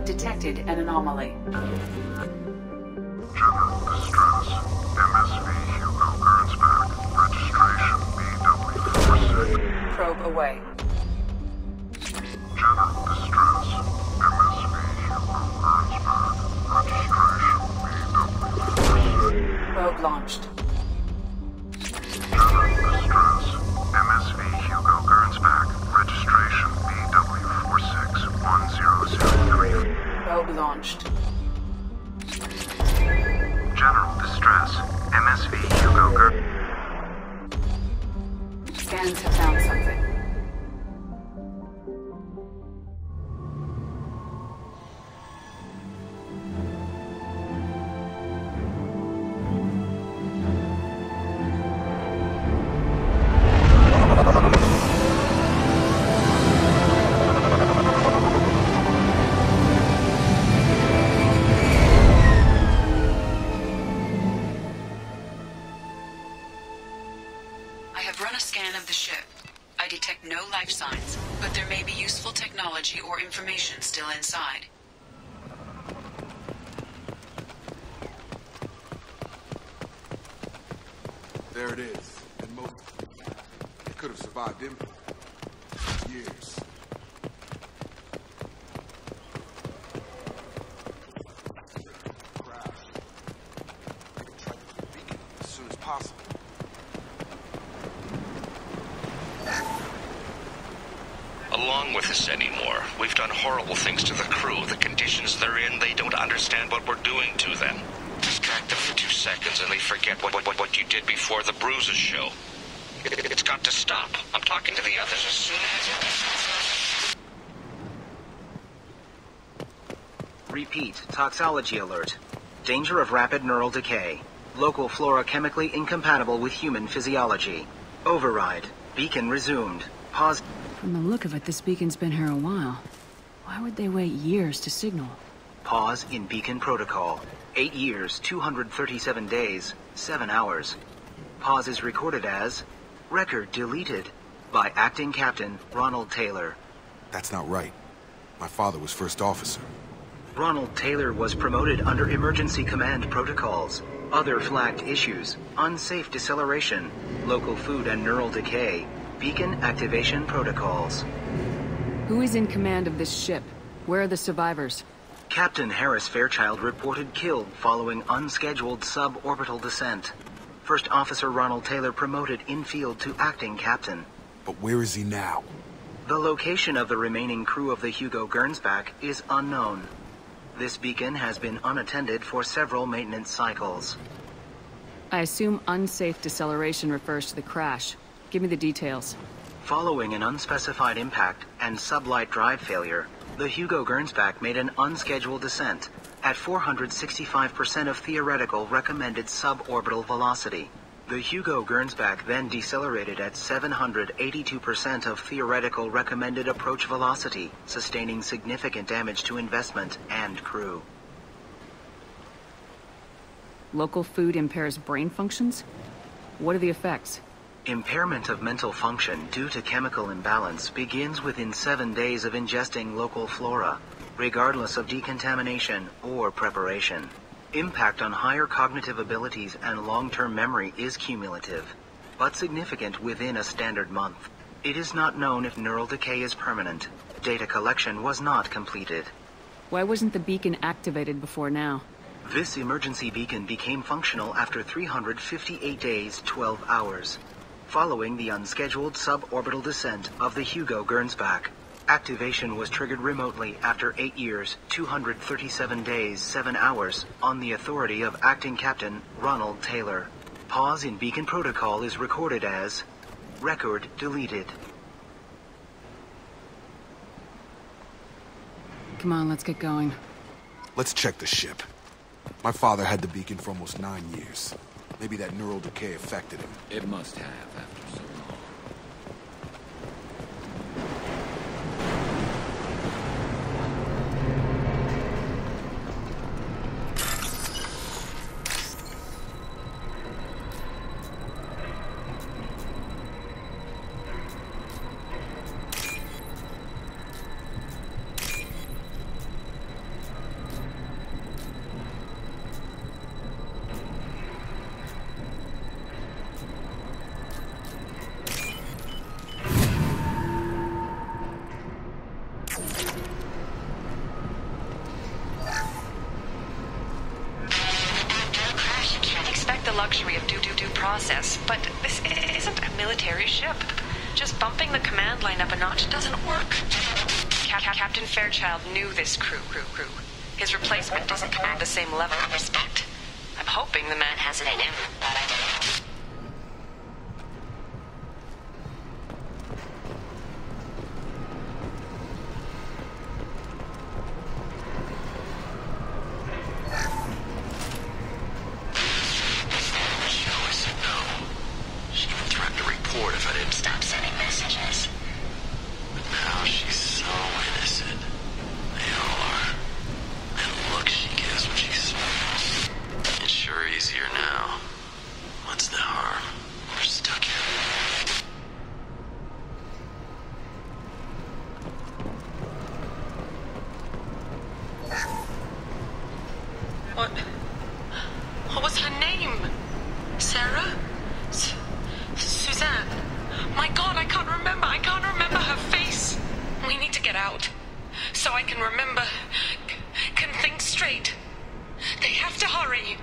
detected an anomaly. General distress. MSV Hugo Gernsback. Registration BW46. Probe away. General distress. MSV Hugo Gernsback. Registration BW46. Probe launched. General distress. MSV Hugo Gernsback. Registration BW461003. Probe launched. General distress. MSV Hugo Scans have found something. I have run a scan of the ship. I detect no life signs, but there may be useful technology or information still inside. There it is. And most it could have survived impact. Years. Crash. I can try to get the beacon as soon as possible. Along with us anymore. We've done horrible things to the crew. The conditions they're in, they don't understand what we're doing to them. Distract them for 2 seconds and they forget what you did before the bruises show. It's got to stop. I'm talking to the others as soon as... Repeat, toxology alert. Danger of rapid neural decay. Local flora chemically incompatible with human physiology. Override. Beacon resumed. Pause. From the look of it, this beacon's been here a while. Why would they wait years to signal? Pause in beacon protocol. 8 years, 237 days, 7 hours. Pause is recorded as record deleted by Acting Captain Ronald Taylor. That's not right. My father was first officer. Ronald Taylor was promoted under emergency command protocols. Other flagged issues: unsafe deceleration, local food and neural decay, beacon activation protocols. Who is in command of this ship? Where are the survivors? Captain Harris Fairchild reported killed following unscheduled suborbital descent. First Officer Ronald Taylor promoted in-field to acting captain. But where is he now? The location of the remaining crew of the Hugo Gernsback is unknown. This beacon has been unattended for several maintenance cycles. I assume unsafe deceleration refers to the crash. Give me the details. Following an unspecified impact and sublight drive failure, the Hugo Gernsback made an unscheduled descent at 465% of theoretical recommended suborbital velocity. The Hugo Gernsback then decelerated at 782% of theoretical recommended approach velocity, sustaining significant damage to investment and crew. Local food impairs brain functions? What are the effects? Impairment of mental function due to chemical imbalance begins within 7 days of ingesting local flora, regardless of decontamination or preparation. Impact on higher cognitive abilities and long-term memory is cumulative, but significant within a standard month. It is not known if neural decay is permanent. Data collection was not completed. Why wasn't the beacon activated before now? This emergency beacon became functional after 358 days, 12 hours. Following the unscheduled suborbital descent of the Hugo Gernsback. Activation was triggered remotely after 8 years, 237 days, 7 hours, on the authority of Acting Captain Ronald Taylor. Pause in beacon protocol is recorded as record deleted. Come on, let's get going. Let's check the ship. My father had the beacon for almost 9 years. Maybe that neural decay affected him. It must have after so long. luxury of due process, but this isn't a military ship. Just bumping the command line up a notch doesn't work. Captain Fairchild knew this crew. His replacement doesn't command the same level of respect. I'm hoping the man has it in him. What was her name? Sarah? Suzanne? My God, I can't remember her face. We need to get out. So I can remember, can think straight. They have to hurry.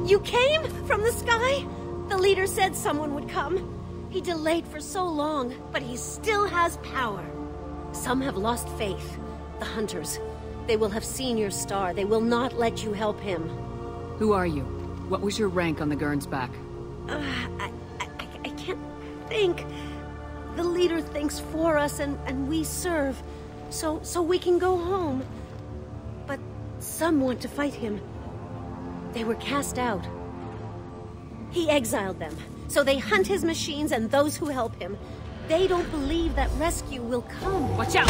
You came from the sky? The leader said someone would come. He delayed for so long, but he still has power. Some have lost faith. The hunters. They will have seen your star. They will not let you help him. Who are you? What was your rank on the Gurnsback? I can't think. The leader thinks for us and we serve. So we can go home. But some want to fight him. They were cast out. He exiled them, so they hunt his machines and those who help him. They don't believe that rescue will come. Watch out!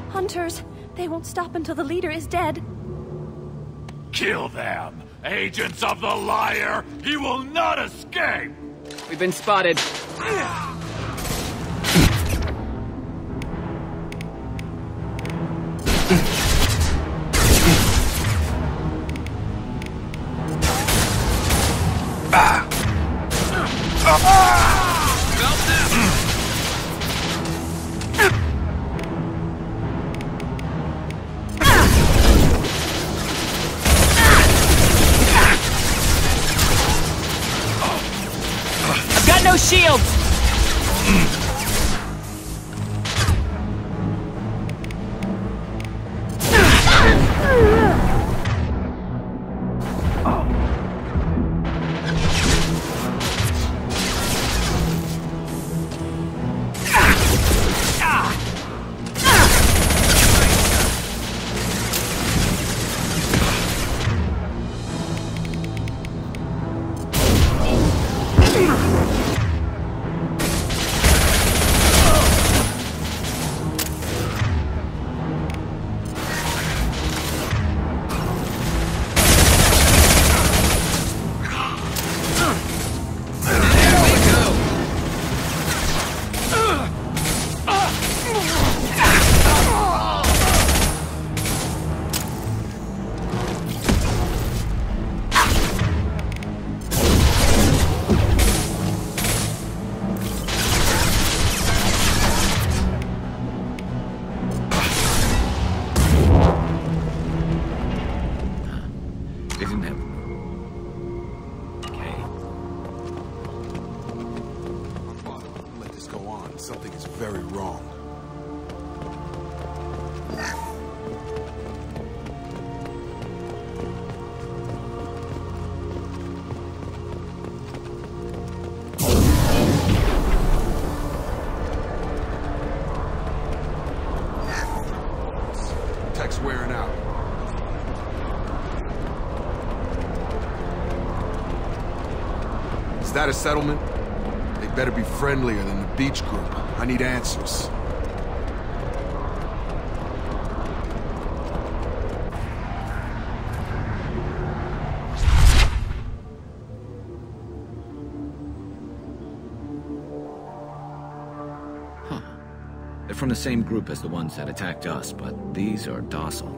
Hunters, they won't stop until the leader is dead. Kill them! Agents of the liar! He will not escape! We've been spotted. Got no shields! Something is very wrong. Tech's wearing out. Is that a settlement? They better be friendlier than the beach group. I need answers. They're from the same group as the ones that attacked us, but these are docile.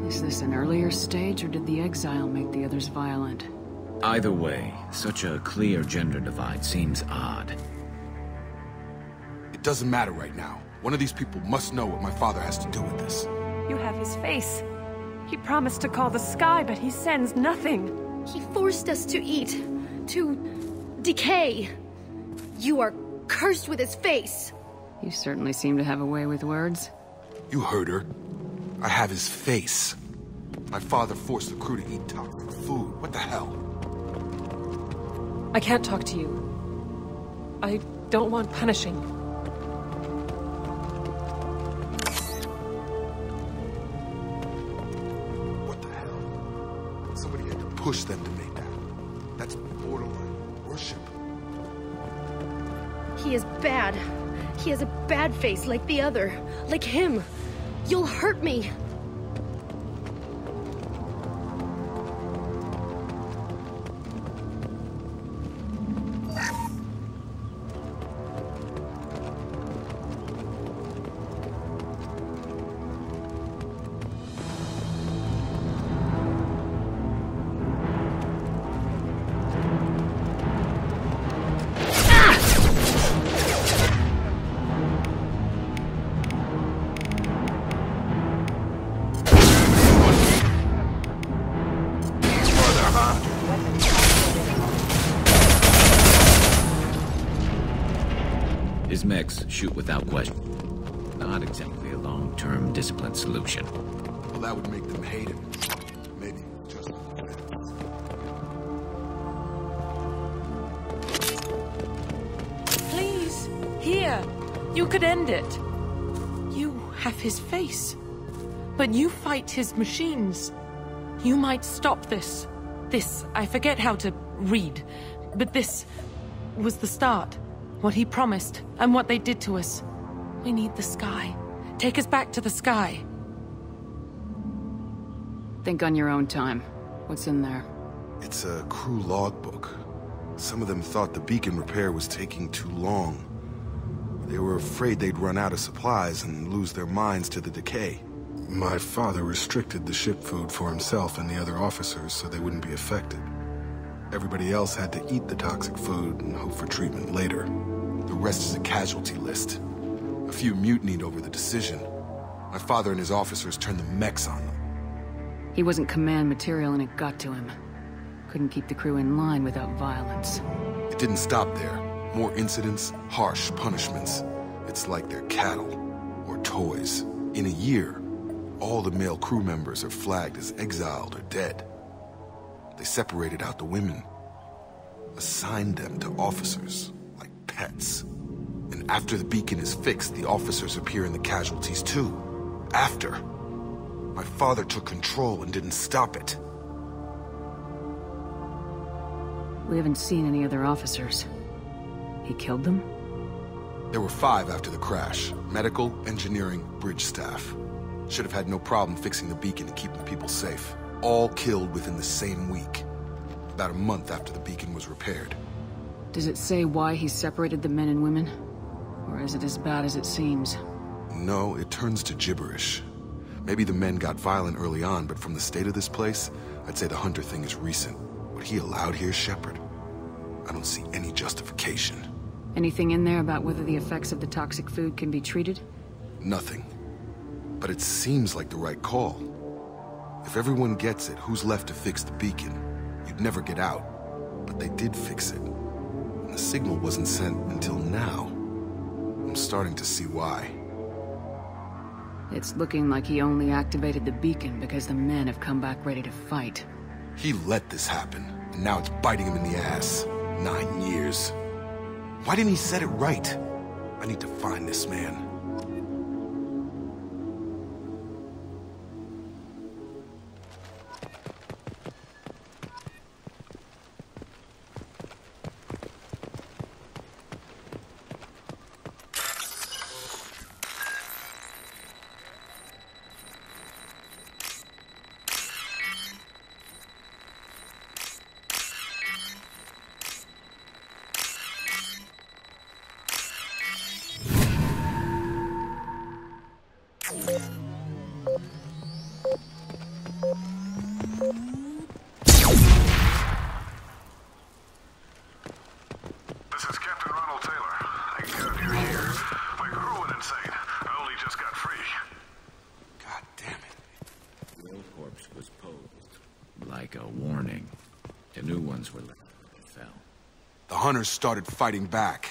Is this an earlier stage, or did the exile make the others violent? Either way, such a clear gender divide seems odd. It doesn't matter right now. One of these people must know what my father has to do with this. You have his face. He promised to call the sky, but he sends nothing. He forced us to eat, to decay. You are cursed with his face. You certainly seem to have a way with words. You heard her. I have his face. My father forced the crew to eat toxic food. What the hell? I can't talk to you. I don't want punishing. What the hell? Somebody had to push them to make that. That's borderline worship. He is bad. He has a bad face like the other. Like him. You'll hurt me. His mechs shoot without question. Not exactly a long-term discipline solution. Well, that would make them hate him. Maybe just Please, here. You could end it. You have his face. But you fight his machines. You might stop this. This, I forget how to read. But this was the start. What he promised, and what they did to us. We need the sky. Take us back to the sky. Think on your own time. What's in there? It's a crew logbook. Some of them thought the beacon repair was taking too long. They were afraid they'd run out of supplies and lose their minds to the decay. My father restricted the ship food for himself and the other officers so they wouldn't be affected. Everybody else had to eat the toxic food and hope for treatment later. The rest is a casualty list. A few mutinied over the decision. My father and his officers turned the mechs on them. He wasn't command material and it got to him. Couldn't keep the crew in line without violence. It didn't stop there. More incidents, harsh punishments. It's like they're cattle or toys. In a year, all the male crew members are flagged as exiled or dead. They separated out the women, assigned them to officers, like pets. And after the beacon is fixed, the officers appear in the casualties too. After. My father took control and didn't stop it. We haven't seen any other officers. He killed them? There were 5 after the crash. Medical, engineering, bridge staff. Should have had no problem fixing the beacon and keeping people safe. All killed within the same week. About a month after the beacon was repaired. Does it say why he separated the men and women? Or is it as bad as it seems? No, it turns to gibberish. Maybe the men got violent early on, but from the state of this place, I'd say the Hunter thing is recent. What he allowed here, Sheppard? I don't see any justification. Anything in there about whether the effects of the toxic food can be treated? Nothing. But it seems like the right call. If everyone gets it, who's left to fix the beacon? You'd never get out. But they did fix it. And the signal wasn't sent until now. I'm starting to see why. It's looking like he only activated the beacon because the men have come back ready to fight. He let this happen, and now it's biting him in the ass. 9 years. Why didn't he set it right? I need to find this man. like a warning. The new ones were fell. The hunters started fighting back.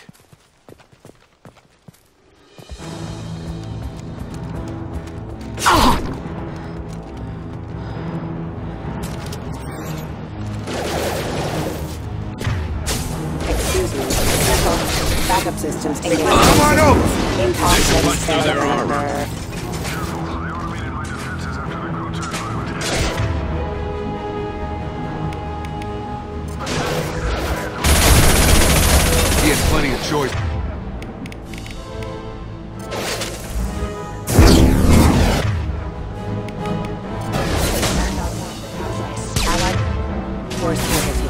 Backup systems. Come on over! Punch through their armor. He has plenty of choice. Allied force casualty.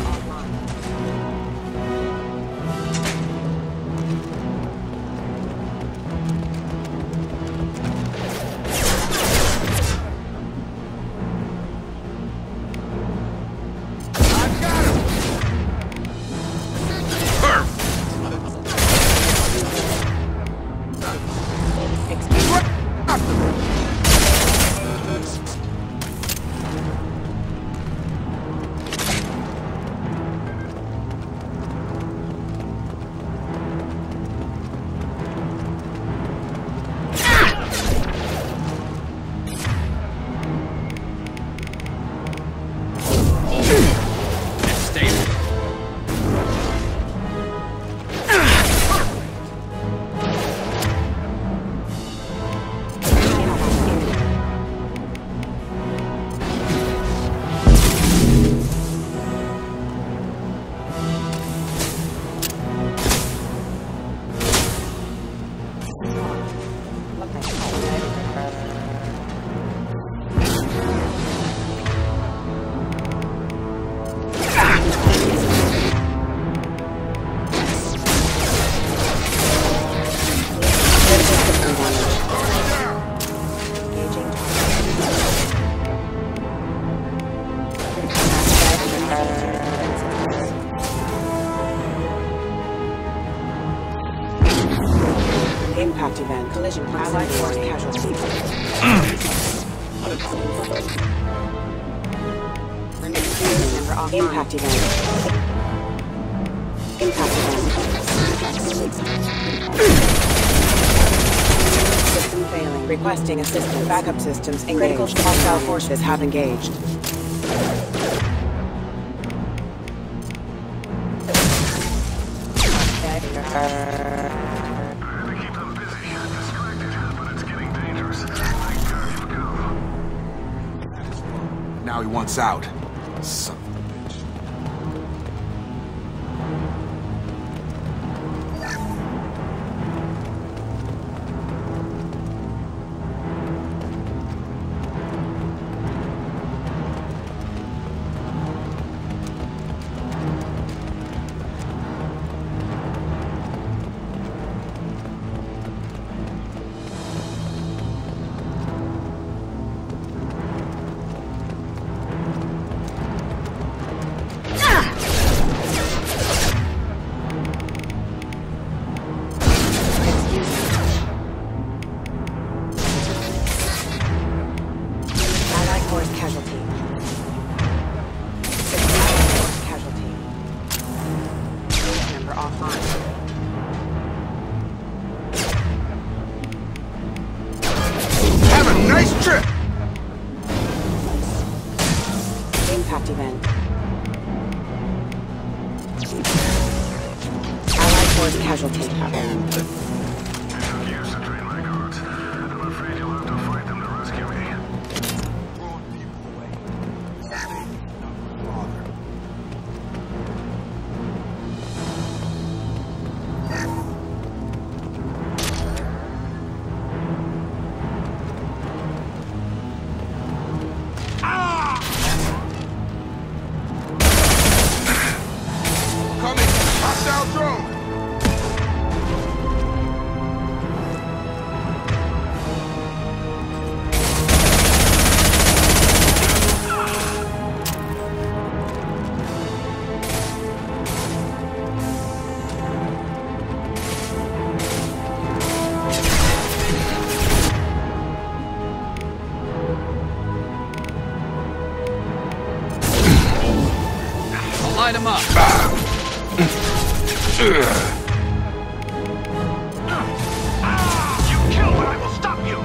Impact event. Collision. Allied force casualty. Impact event. Impact event. System failing. Requesting assistance. Backup systems engaged. Critical hostile forces have engaged. Now he wants out. Son of a bitch. Impact event. Allied force casualty. It took years to train my guards. I'm afraid you'll have to fight them to rescue me. Throwing people away. Not bother. Hostile drone! him up. You kill, but I will stop you.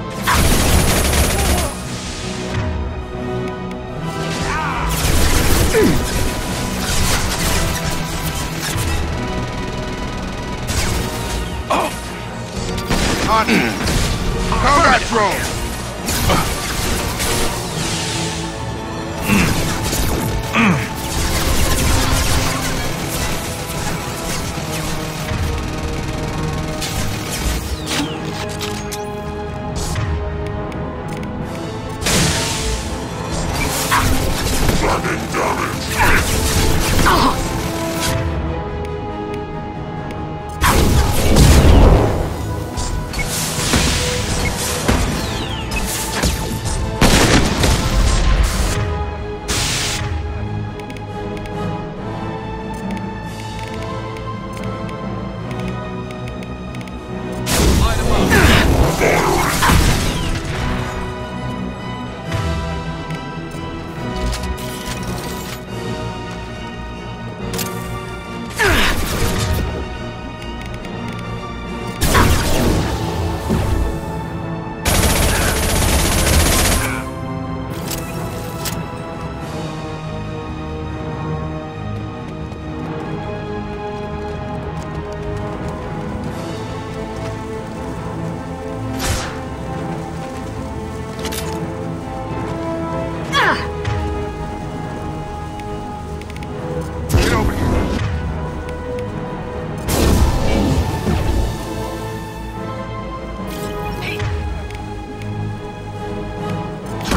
Combat drone!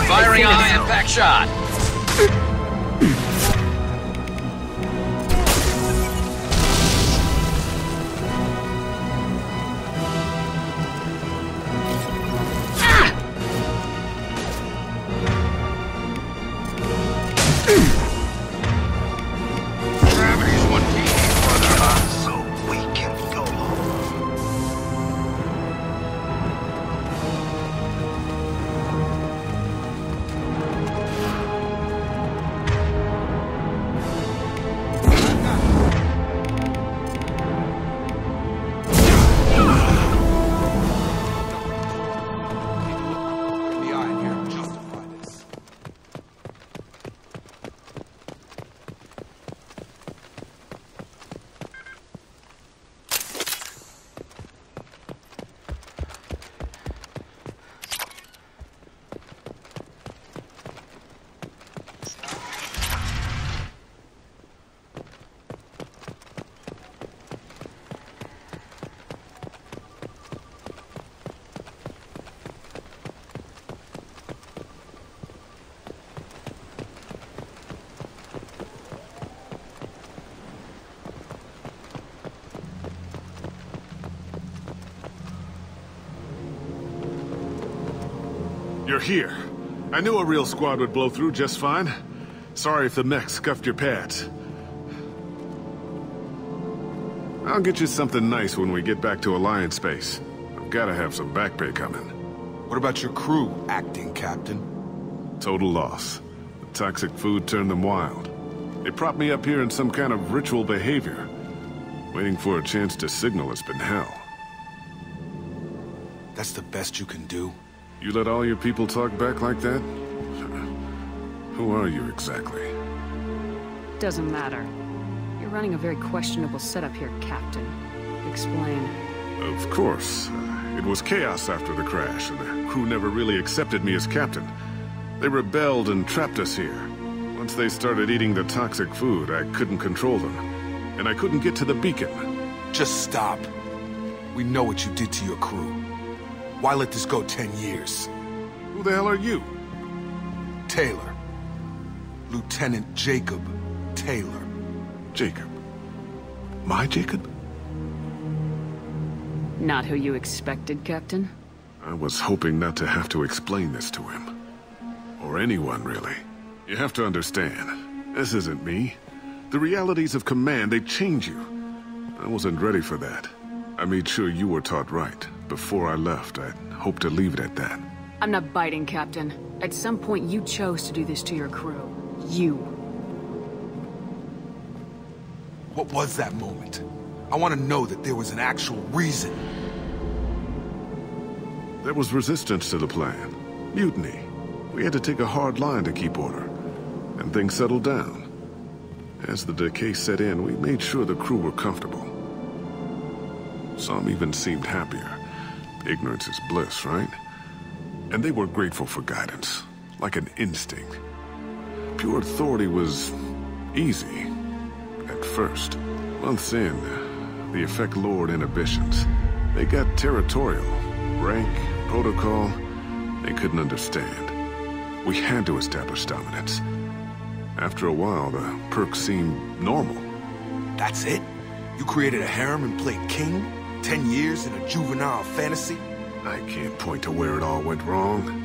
Firing a high-impact shot. Gravity's one key for the heart, so we can go home. You're here. I knew a real squad would blow through just fine. Sorry if the mech scuffed your pads. I'll get you something nice when we get back to Alliance space. I've gotta have some back pay coming. What about your crew, acting captain? Total loss. The toxic food turned them wild. They propped me up here in some kind of ritual behavior. Waiting for a chance to signal has been hell. That's the best you can do? You let all your people talk back like that? Who are you exactly? Doesn't matter. You're running a very questionable setup here, Captain. Explain. Of course. It was chaos after the crash, and the crew never really accepted me as captain. They rebelled and trapped us here. Once they started eating the toxic food, I couldn't control them. And I couldn't get to the beacon. Just stop. We know what you did to your crew. Why let this go 10 years? Who the hell are you? Taylor. Lieutenant Jacob Taylor. Jacob? My Jacob? Not who you expected, Captain? I was hoping not to have to explain this to him. Or anyone, really. You have to understand, this isn't me. The realities of command, they change you. I wasn't ready for that. I made sure you were taught right. Before I left, I'd hoped to leave it at that. I'm not biting, Captain. At some point, you chose to do this to your crew. You. What was that moment? I want to know that there was an actual reason. There was resistance to the plan. Mutiny. We had to take a hard line to keep order. And things settled down. As the decay set in, we made sure the crew were comfortable. Some even seemed happier. Ignorance is bliss, right? And they were grateful for guidance, like an instinct. Pure authority was easy, at first. Months in, the effect lowered inhibitions. They got territorial. Rank, protocol, they couldn't understand. We had to establish dominance. After a while, the perks seemed normal. That's it? You created a harem and played king? 10 years in a juvenile fantasy? I can't point to where it all went wrong.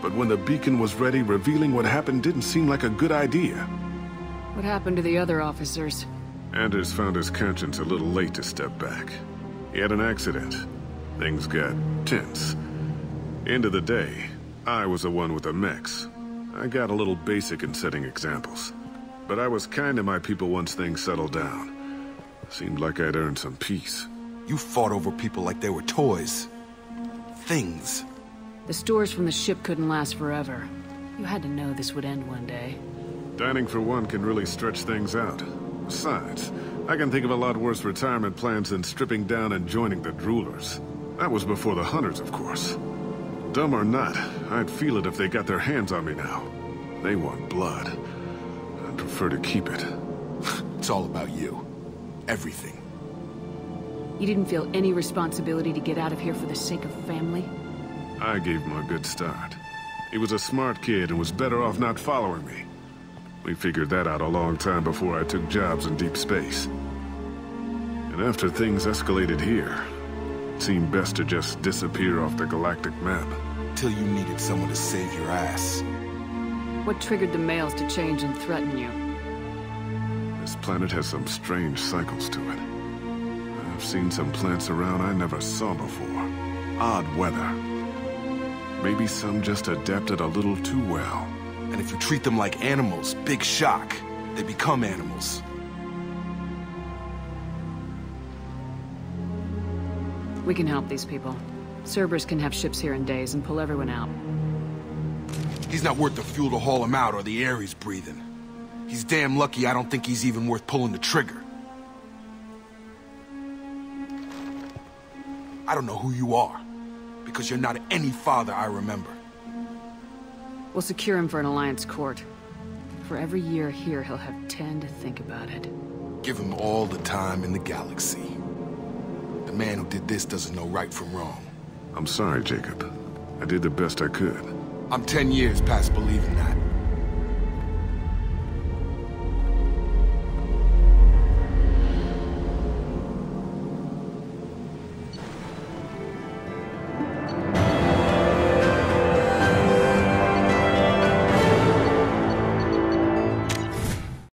But when the beacon was ready, revealing what happened didn't seem like a good idea. What happened to the other officers? Anders found his conscience a little late to step back. He had an accident. Things got tense. End of the day, I was the one with the mechs. I got a little basic in setting examples. But I was kind to my people once things settled down. Seemed like I'd earned some peace. You fought over people like they were toys. Things. The stores from the ship couldn't last forever. You had to know this would end one day. Dining for one can really stretch things out. Besides, I can think of a lot worse retirement plans than stripping down and joining the droolers. That was before the hunters, of course. Dumb or not, I'd feel it if they got their hands on me now. They want blood. I'd prefer to keep it. It's all about you. Everything. You didn't feel any responsibility to get out of here for the sake of family? I gave him a good start. He was a smart kid and was better off not following me. We figured that out a long time before I took jobs in deep space. And after things escalated here, it seemed best to just disappear off the galactic map. Till you needed someone to save your ass. What triggered the males to change and threaten you? This planet has some strange cycles to it. I've seen some plants around I never saw before. Odd weather. Maybe some just adapted a little too well. And if you treat them like animals, big shock. They become animals. We can help these people. Cerberus can have ships here in days and pull everyone out. He's not worth the fuel to haul him out or the air he's breathing. He's damn lucky I don't think he's even worth pulling the trigger. I don't know who you are, because you're not any father I remember. We'll secure him for an Alliance court. For every year here, he'll have 10 to think about it. Give him all the time in the galaxy. The man who did this doesn't know right from wrong. I'm sorry, Jacob. I did the best I could. I'm 10 years past believing that.